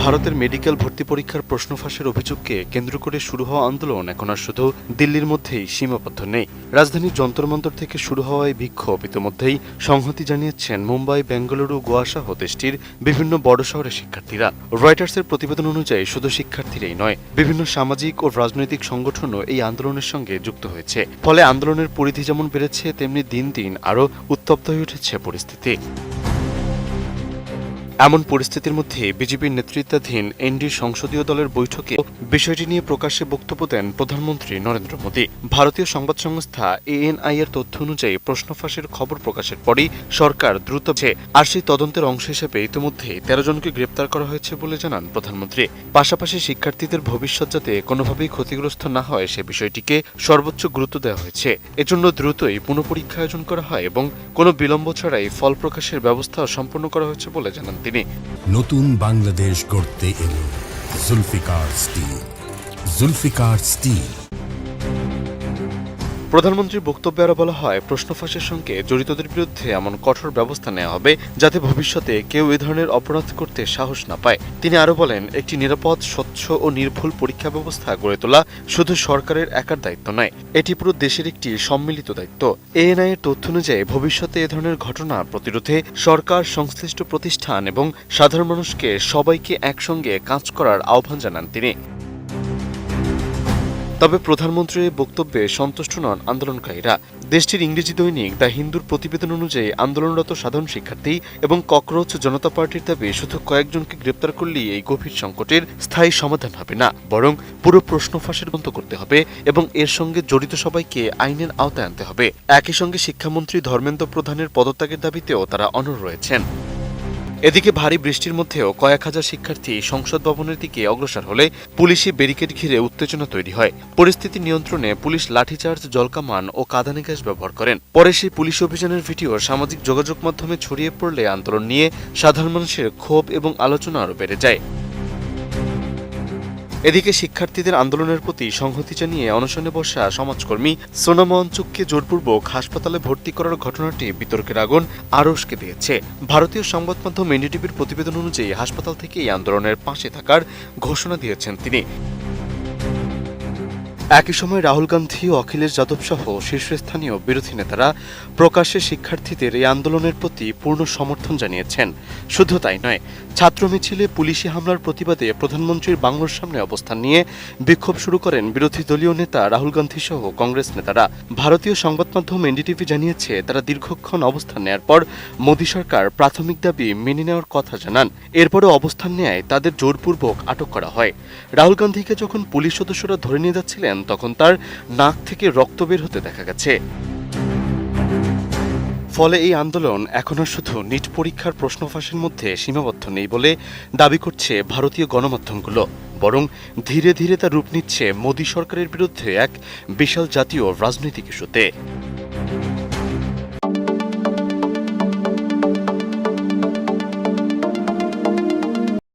ভারতের মেডিকেল ভর্তি পরীক্ষার প্রশ্ন ফাঁসের অভিযোগকে কেন্দ্র করে শুরু হওয়া আন্দোলন এখন আর শুধু দিল্লির মধ্যেই সীমাবদ্ধ নেই। রাজধানীর যন্তর-মন্তর থেকে শুরু হওয়া এই বিক্ষোভ ইতিমধ্যেই সংহতি জানিয়েছেন মুম্বাই, বেঙ্গালুরু, গোয়া সহ দেশটির বিভিন্ন বড় শহরের শিক্ষার্থীরা। রয়টার্সের প্রতিবেদন অনুযায়ী শুধু শিক্ষার্থীরাই নয়, বিভিন্ন সামাজিক ও রাজনৈতিক সংগঠনও এই আন্দোলনের সঙ্গে যুক্ত হয়েছে। ফলে আন্দোলনের পরিধি যেমন বেড়েছে, তেমনি দিন দিন আরও উত্তপ্ত হয়ে উঠেছে পরিস্থিতি। এমন পরিস্থিতির মধ্যে বিজেপির নেতৃত্বাধীন এনডির সংসদীয় দলের বৈঠকে বিষয়টি নিয়ে প্রকাশ্যে বক্তব্য দেন প্রধানমন্ত্রী নরেন্দ্র মোদী। ভারতীয় সংবাদ সংস্থা ANI এর তথ্য অনুযায়ী প্রশ্ন ফাঁসের খবর প্রকাশের পরই সরকার দ্রুত আর সেই তদন্তের অংশ হিসেবে ইতিমধ্যে 13 জনকে গ্রেপ্তার করা হয়েছে বলে জানান প্রধানমন্ত্রী। পাশাপাশি শিক্ষার্থীদের ভবিষ্যৎ যাতে কোনোভাবেই ক্ষতিগ্রস্ত না হয় সে বিষয়টিকে সর্বোচ্চ গুরুত্ব দেওয়া হয়েছে। এজন্য দ্রুতই পুনঃপরীক্ষা আয়োজন করা হয় এবং কোনো বিলম্ব ছাড়াই ফল প্রকাশের ব্যবস্থা সম্পন্ন করা হয়েছে বলে জানান তিনি। নতুন বাংলাদেশ গড়তে এলো জুলফিকার স্টিল। জুলফিকার স্টিল। প্রধানমন্ত্রীর বক্তব্যে আরও বলা হয়, প্রশ্ন ফাঁসের সঙ্গে জড়িতদের বিরুদ্ধে এমন কঠোর ব্যবস্থা নেওয়া হবে যাতে ভবিষ্যতে কেউ এ ধরনের অপরাধ করতে সাহস না পায়। তিনি আরও বলেন, একটি নিরাপদ, স্বচ্ছ ও নির্ভুল পরীক্ষা ব্যবস্থা গড়ে তোলা শুধু সরকারের একার দায়িত্ব নয়, এটি পুরো দেশের একটি সম্মিলিত দায়িত্ব। ANI এর তথ্য অনুযায়ী ভবিষ্যতে এ ধরনের ঘটনা প্রতিরোধে সরকার, সংশ্লিষ্ট প্রতিষ্ঠান এবং সাধারণ মানুষকে সবাইকে একসঙ্গে কাজ করার আহ্বান জানান তিনি। তবে প্রধানমন্ত্রীর বক্তব্যে সন্তুষ্ট নন আন্দোলনকারীরা। দেশটির ইংরেজি দৈনিক দ্য হিন্দুর প্রতিবেদন অনুযায়ী আন্দোলনরত সাধারণ শিক্ষার্থী এবং ককরোচ জনতা পার্টির দাবি শুধু কয়েকজনকে গ্রেপ্তার করলেই এই গভীর সংকটের স্থায়ী সমাধান হবে না, বরং পুরো প্রশ্ন ফাঁসের বন্ধ করতে হবে এবং এর সঙ্গে জড়িত সবাইকে আইনের আওতায় আনতে হবে। একই সঙ্গে শিক্ষামন্ত্রী ধর্মেন্দ্র প্রধানের পদত্যাগের দাবিতেও তারা অনড় রয়েছেন। এদিকে ভারী বৃষ্টির মধ্যেও কয়েক হাজার শিক্ষার্থী সংসদ ভবনের দিকে অগ্রসর হলে পুলিশি ব্যারিকেড ঘিরে উত্তেজনা তৈরি হয়। পরিস্থিতি নিয়ন্ত্রণে পুলিশ লাঠিচার্জ, জলকামান ও কাঁদানে গ্যাস ব্যবহার করেন। পরে সেই পুলিশ অভিযানের ভিডিও সামাজিক যোগাযোগ মাধ্যমে ছড়িয়ে পড়লে আন্দোলন নিয়ে সাধারণ মানুষের ক্ষোভ এবং আলোচনা আরও বেড়ে যায়। এদিকে শিক্ষার্থীদের আন্দোলনের প্রতি সংহতি জানিয়ে অনশনে বসা সমাজকর্মী সোনাম ওয়াংচুককে জোরপূর্বক হাসপাতালে ভর্তি করার ঘটনাটি বিতর্কের আগুন আরও উস্কে দিয়েছে। ভারতীয় সংবাদ মাধ্যম এনডিটিভির প্রতিবেদন অনুযায়ী হাসপাতাল থেকে এই আন্দোলনের পাশে থাকার ঘোষণা দিয়েছেন তিনি। একই সময় রাহুল গান্ধী ও অখিলেশ যাদব সহ শীর্ষস্থানীয় বিরোধী নেতারা প্রকাশ্যে শিক্ষার্থীদের এই আন্দোলনের প্রতি পূর্ণ সমর্থন জানিয়েছেন। শুধু তাই নয়, ছাত্র মিছিলে পুলিশি হামলার প্রতিবাদে প্রধানমন্ত্রীর বাংলোর সামনে অবস্থান নিয়ে বিক্ষোভ শুরু করেন বিরোধী দলীয় নেতা রাহুল গান্ধী সহ কংগ্রেস নেতারা। ভারতীয় সংবাদ মাধ্যম এনডিটিভি জানিয়েছে, তারা দীর্ঘক্ষণ অবস্থান নেওয়ার পর মোদী সরকার প্রাথমিক দাবি মেনে নেওয়ার কথা জানান। এরপরও অবস্থান নেয় তাদের জোরপূর্বক আটক করা হয়। রাহুল গান্ধীকে যখন পুলিশ সদস্যরা ধরে নিয়ে যাচ্ছিলেন তখন তার নাক থেকে রক্ত বের হতে দেখা গেছে। ফলে এই আন্দোলন এখন আর শুধু নিট পরীক্ষার প্রশ্ন ফাঁসের মধ্যে সীমাবদ্ধ নেই বলে দাবি করছে ভারতীয় গণমাধ্যমগুলো, বরং ধীরে ধীরে তা রূপ নিচ্ছে মোদী সরকারের বিরুদ্ধে এক বিশাল জাতীয় রাজনৈতিক ইস্যুতে।